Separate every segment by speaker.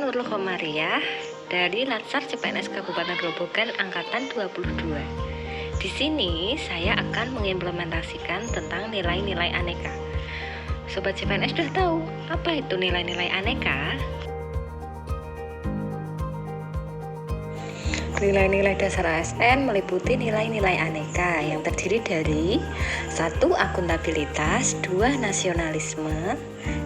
Speaker 1: Nurul Komariah dari Latsar CPNS Kabupaten Grobogan Angkatan 22. Di sini saya akan mengimplementasikan tentang nilai-nilai aneka. Sobat CPNS sudah tahu apa itu nilai-nilai aneka? Nilai-nilai dasar ASN meliputi nilai-nilai aneka yang terdiri dari 1. Akuntabilitas, 2. Nasionalisme,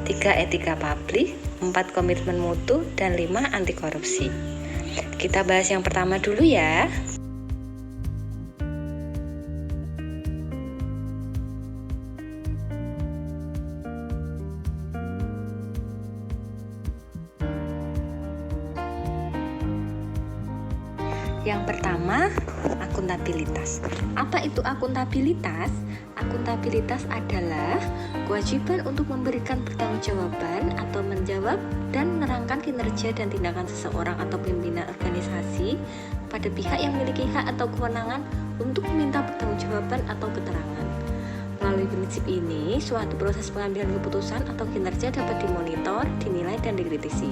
Speaker 1: 3. Etika publik, 4. Komitmen mutu, dan 5. Anti korupsi. Kita bahas yang pertama dulu ya. Yang pertama, akuntabilitas. Apa itu akuntabilitas? Akuntabilitas adalah kewajiban untuk memberikan pertanggungjawaban atau menjawab dan menerangkan kinerja dan tindakan seseorang atau pimpinan organisasi pada pihak yang memiliki hak atau kewenangan untuk meminta pertanggungjawaban atau keterangan. Melalui prinsip ini, suatu proses pengambilan keputusan atau kinerja dapat dimonitor, dinilai, dan dikritisi.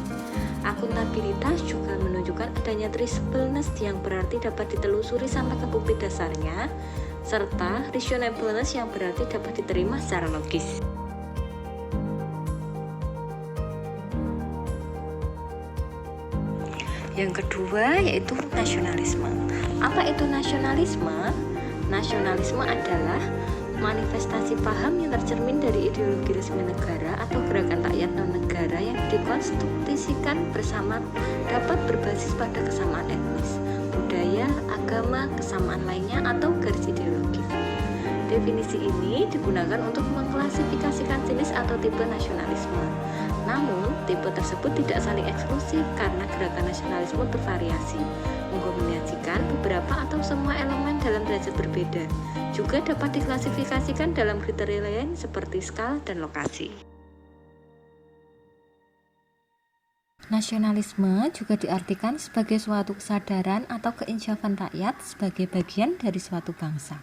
Speaker 1: Akuntabilitas juga menunjukkan adanya traceableness yang berarti dapat ditelusuri sampai ke bukti dasarnya, serta reasonableness yang berarti dapat diterima secara logis. Yang kedua yaitu nasionalisme. Apa itu nasionalisme? Nasionalisme adalah manifestasi paham yang tercermin dari ideologi resmi negara atau gerakan rakyat non-negara yang dikonstruksikan bersama dapat berbasis pada kesamaan etnis, budaya, agama, kesamaan lainnya, atau garis ideologis. Definisi ini digunakan untuk mengklasifikasikan jenis atau tipe nasionalisme. Namun, tipe tersebut tidak saling eksklusif karena gerakan nasionalisme bervariasi, mengkombinasikan beberapa atau semua elemen dalam derajat berbeda. Juga dapat diklasifikasikan dalam kriteria lain seperti skala dan lokasi. Nasionalisme juga diartikan sebagai suatu kesadaran atau keinsyafan rakyat sebagai bagian dari suatu bangsa.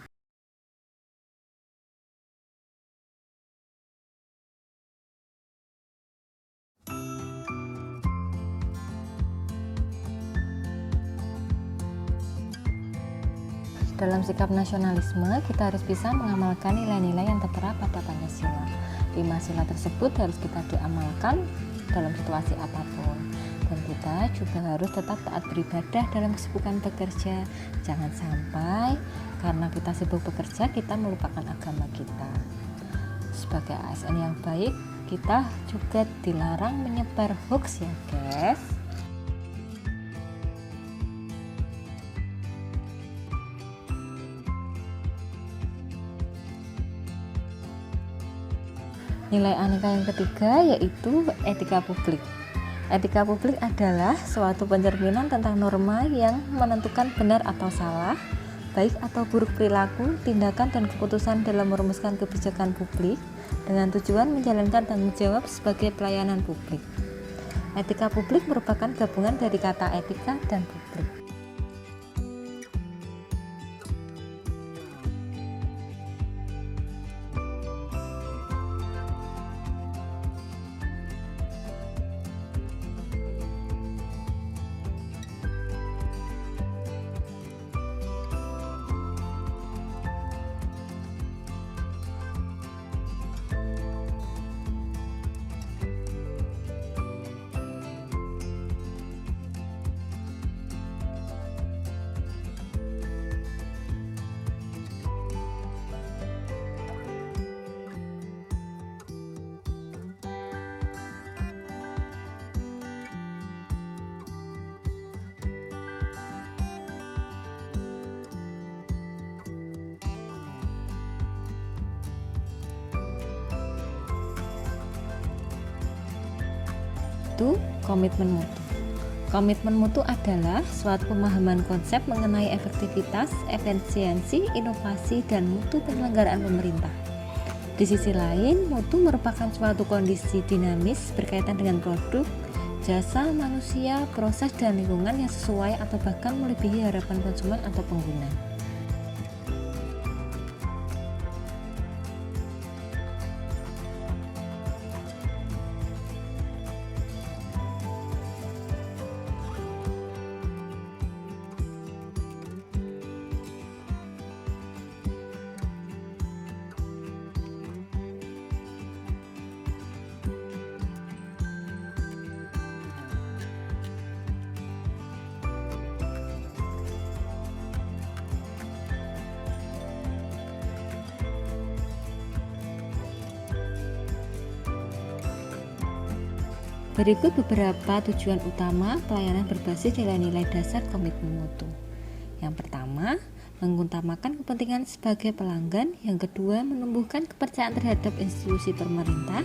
Speaker 1: Dalam sikap nasionalisme, kita harus bisa mengamalkan nilai-nilai yang tertera pada Pancasila. 5 sila tersebut harus kita diamalkan dalam situasi apapun. Dan kita juga harus tetap taat beribadah dalam kesibukan bekerja. Jangan sampai karena kita sibuk bekerja, kita melupakan agama kita. Sebagai ASN yang baik, kita juga dilarang menyebar hoax ya guys. Nilai aneka yang ketiga yaitu etika publik. Etika publik adalah suatu pencerminan tentang norma yang menentukan benar atau salah, baik atau buruk perilaku, tindakan, dan keputusan dalam merumuskan kebijakan publik dengan tujuan menjalankan tanggung jawab sebagai pelayanan publik. Etika publik merupakan gabungan dari kata etika dan publik. Itu komitmen mutu. Komitmen mutu adalah suatu pemahaman konsep mengenai efektivitas, efisiensi, inovasi, dan mutu penyelenggaraan pemerintah. Di sisi lain, mutu merupakan suatu kondisi dinamis berkaitan dengan produk, jasa, manusia, proses, dan lingkungan yang sesuai atau bahkan melebihi harapan konsumen atau pengguna. Berikut beberapa tujuan utama pelayanan berbasis nilai-nilai dasar komitmen mutu. Yang pertama, mengutamakan kepentingan sebagai pelanggan. Yang kedua, menumbuhkan kepercayaan terhadap institusi pemerintah.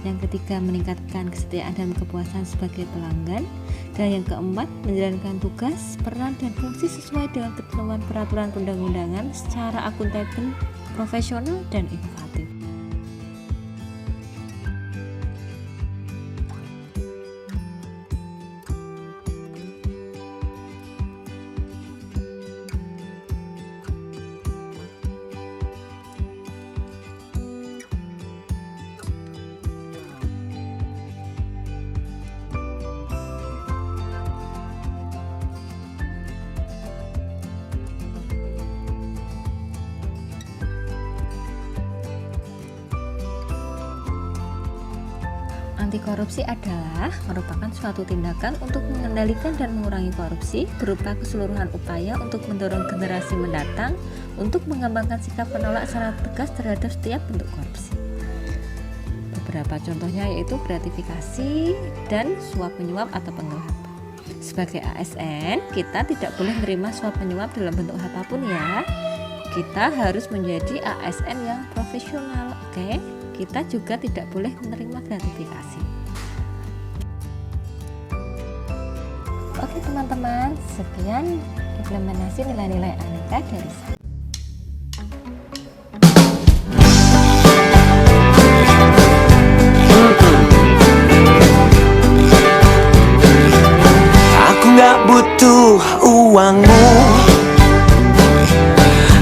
Speaker 1: Yang ketiga, meningkatkan kesetiaan dan kepuasan sebagai pelanggan. Dan yang keempat, menjalankan tugas, peran, dan fungsi sesuai dengan ketentuan peraturan perundang-undangan secara akuntabel, profesional, dan inovatif. Anti korupsi adalah merupakan suatu tindakan untuk mengendalikan dan mengurangi korupsi berupa keseluruhan upaya untuk mendorong generasi mendatang untuk mengembangkan sikap menolak secara tegas terhadap setiap bentuk korupsi. Beberapa contohnya yaitu gratifikasi dan suap menyuap atau penggelapan. Sebagai ASN, kita tidak boleh menerima suap menyuap dalam bentuk apapun ya. Kita harus menjadi ASN yang profesional, oke? Kita juga tidak boleh menerima gratifikasi. Oke teman-teman, sekian implementasi nilai-nilai Aneka dari saya.
Speaker 2: Aku gak butuh uangmu,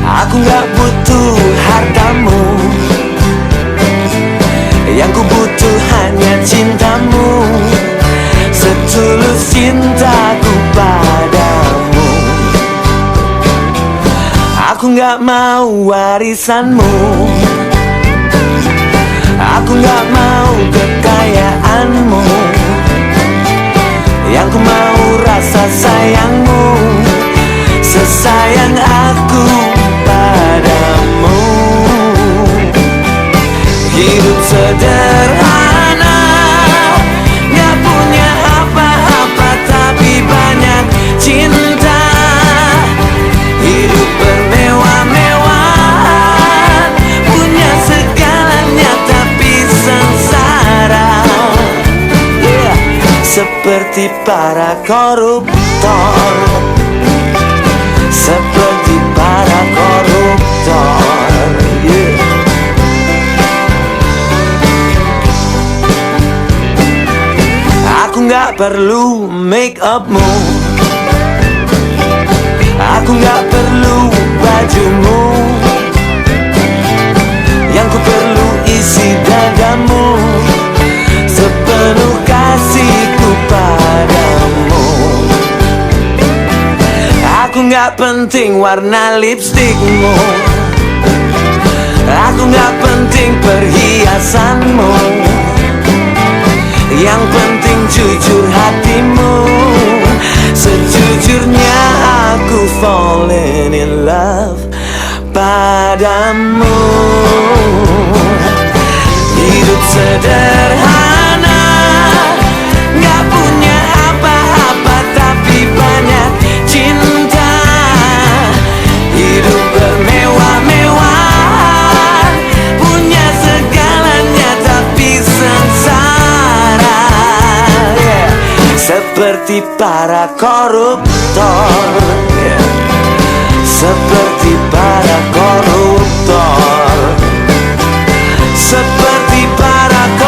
Speaker 2: aku gak butuh hartamu. Yang ku butuh hanya cintamu, setulus cintaku padamu. Aku gak mau warisanmu, aku gak mau kekayaanmu. Yang ku mau rasa sayangmu, sesayang aku padamu. Hidup sederhana, gak punya apa-apa tapi banyak cinta. Hidup bermewah-mewahan, punya segalanya tapi sengsara. Seperti para koruptor, seperti para koruptor. Aku gak perlu make upmu, aku gak perlu bajumu. Yang ku perlu isi dadamu, sepenuh kasihku padamu. Aku gak penting warna lipstikmu, aku gak penting perhiasanmu. Yang penting jujur hatimu, sejujurnya aku falling in love padamu. Hidup sederhana, gak punya apa-apa tapi banyak cinta. Hidup bermewah-mewahan, punya segalanya tapi sengsara. Seperti para koruptor, seperti para koruptor, seperti para koruptor.